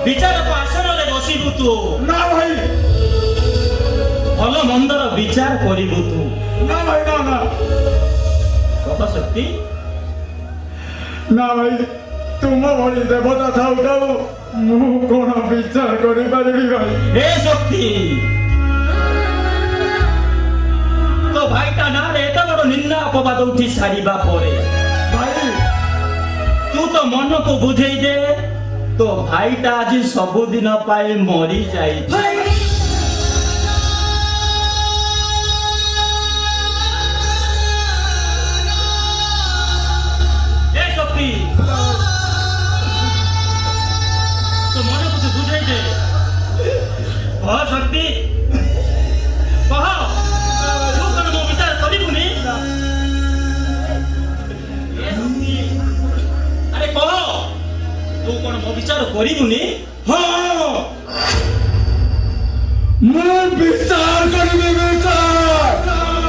বিচারক আসନରେ বসিবু তু না ভাই ଭଲ ମନ୍ଦର ବିଚାର କରିବୁ ତୁ না ভাই না না କହ ଶକ୍ତି না ভাই ତୁମ ଭଳି ଦେବତା ଥାଉ ଥାଉ ମୁଁ କଣ ବିଚାର କରିପାରିବି ଭାଇ ଏ ଶକ୍ତି ତୋ ଭାଇଟା ନାଁରେ ଏତେ ବଡ଼ ନିନ୍ଦା ଅପବାଦ ଉଠି ସାରିବା ପରେ ଭାଇ ତୁ ତ ମନକୁ ବୁଝେଇ ଦେ ତୋ ଭାଇଟା ଆଜି ସବୁଦିନ ପାଇଁ ମରି ଯାଇଛି ଏ ଶକ୍ତି ତୋ ମନକୁ ତୁ ବୁଝେଇ ଦେ କହ ଶକ୍ତି କହ ତୁ କଣ ମୋ ବିଚାର କରିବୁନି ଏ ଶକ୍ତି ଆରେ କହ ତୁ କଣ ମୋ ବିଚାର କରିବୁନି ହଁ ମୁଁ ବିଚାର